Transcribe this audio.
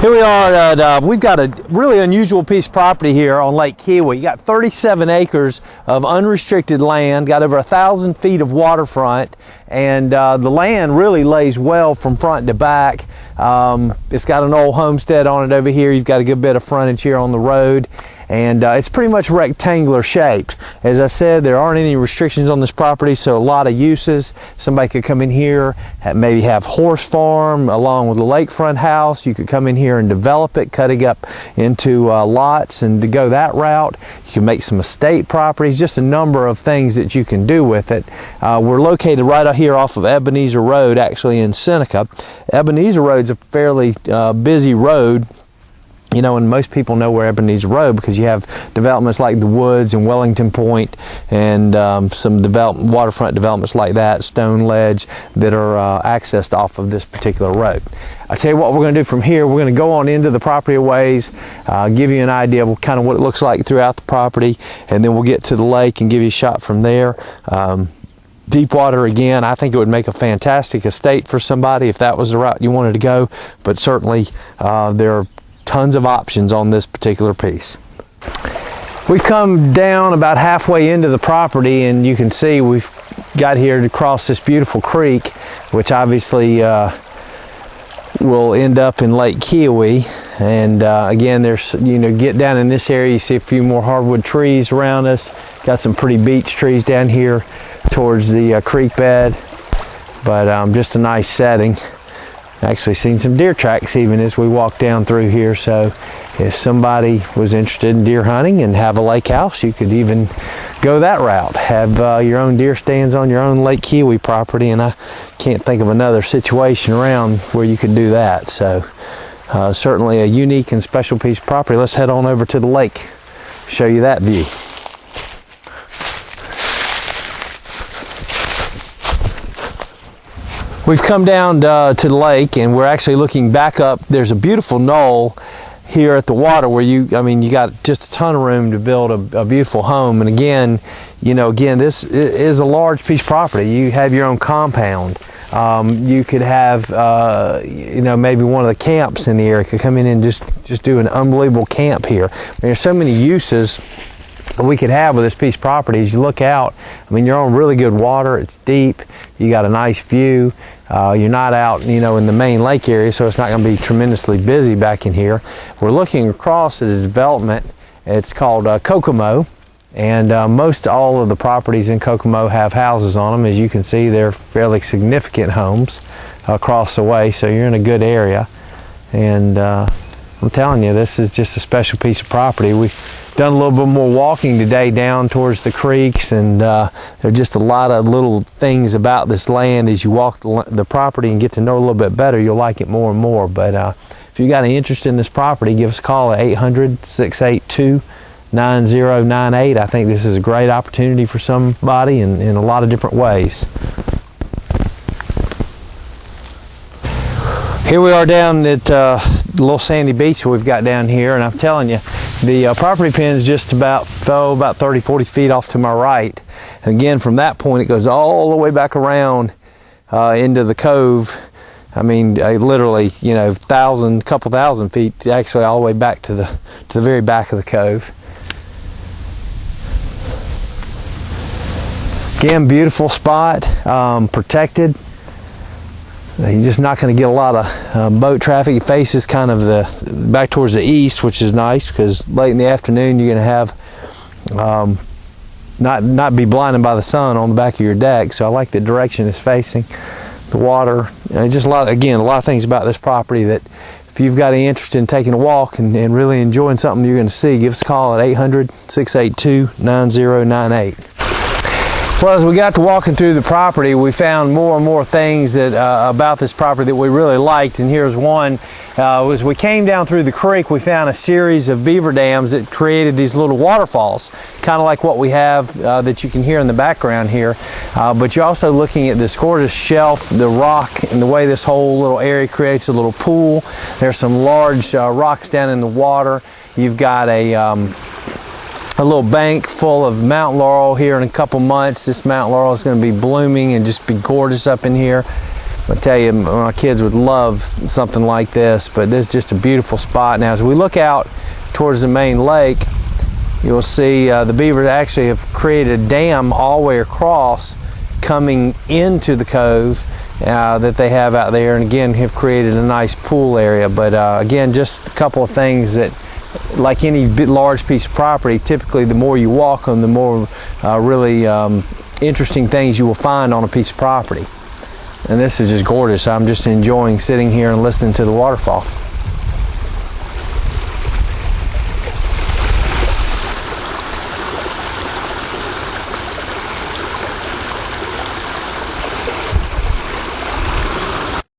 Here we are at, we've got a really unusual piece of property here on Lake Keowee. You got 37 acres of unrestricted land, got over 1,000 feet of waterfront, and the land really lays well from front to back. It's got an old homestead on it over here. You've got a good bit of frontage here on the road, and it's pretty much rectangular shaped. As I said, there aren't any restrictions on this property, so a lot of uses. Somebody could come in here, maybe have horse farm along with a lakefront house. You could come in here and develop it, cutting up into lots, and to go that route. You can make some estate properties, just a number of things that you can do with it. We're located right out here off of Ebenezer Road, actually in Seneca. Ebenezer Road's a fairly busy road. You know, and most people know where Ebenezer Road, because you have developments like the Woods and Wellington Point, and some waterfront developments like that, Stone Ledge, that are accessed off of this particular road. I'll tell you what we're going to do from here. We're going to go on into the property a ways, give you an idea of kind of what it looks like throughout the property, and then we'll get to the lake and give you a shot from there. Deep water, again, I think it would make a fantastic estate for somebody if that was the route you wanted to go, but certainly there are tons of options on this particular piece. We've come down about halfway into the property, and you can see we've got here to cross this beautiful creek, which obviously will end up in Lake Keowee. And again, there's, you know, get down in this area, you see a few more hardwood trees around us. Got some pretty beech trees down here towards the creek bed, but just a nice setting. Actually seen some deer tracks even as we walk down through here, so if somebody was interested in deer hunting and have a lake house, you could even go that route. Have your own deer stands on your own Lake Keowee property, and I can't think of another situation around where you could do that. So certainly a unique and special piece of property. Let's head on over to the lake, show you that view. We've come down to the lake, and we're actually looking back up. There's a beautiful knoll here at the water where you got just a ton of room to build a beautiful home. And again, this is a large piece of property. You have your own compound. You could have, maybe one of the camps in the area could come in and just do an unbelievable camp here. There's so many uses we could have with this piece of property. As you look out, you're on really good water. It's deep. You got a nice view. You're not out, in the main lake area, so it's not going to be tremendously busy back in here. We're looking across at a development. It's called Kokomo, and most all of the properties in Kokomo have houses on them. As you can see, they're fairly significant homes across the way, so you're in a good area. And I'm telling you, this is just a special piece of property. We've done a little bit more walking today down towards the creeks, and there are just a lot of little things about this land. As you walk the property and get to know a little bit better, you'll like it more and more. But if you got any interest in this property, give us a call at 800-682-9098. I think this is a great opportunity for somebody in a lot of different ways. Here we are down at the little sandy beach we've got down here, and I'm telling you, the property pin is just about 30-40 feet off to my right. And again, from that point, it goes all the way back around into the cove. Literally, couple thousand feet, actually all the way back to the very back of the cove. Again, beautiful spot, protected. You're just not going to get a lot of boat traffic. It faces kind of back towards the east, which is nice, because late in the afternoon you're going to have not be blinded by the sun on the back of your deck. So I like the direction it's facing, the water. Just a lot of things about this property that if you've got any interest in taking a walk and really enjoying something you're going to see, give us a call at 800-682-9098. Well, as we got to walking through the property, we found more and more things that about this property that we really liked, and here's one. As we came down through the creek, we found a series of beaver dams that created these little waterfalls, kind of like what we have that you can hear in the background here. But you're also looking at this gorgeous shelf, the rock, and the way this whole little area creates a little pool. There's some large rocks down in the water. You've got a little bank full of mountain laurel here in a couple months. This mountain laurel is going to be blooming and just be gorgeous up in here. I tell you, my kids would love something like this, but this is just a beautiful spot. Now, as we look out towards the main lake, you'll see the beavers actually have created a dam all the way across coming into the cove that they have out there, and again have created a nice pool area. But again, just a couple of things that, like any large piece of property, typically the more you walk them, the more really interesting things you will find on a piece of property. And this is just gorgeous. I'm just enjoying sitting here and listening to the waterfall.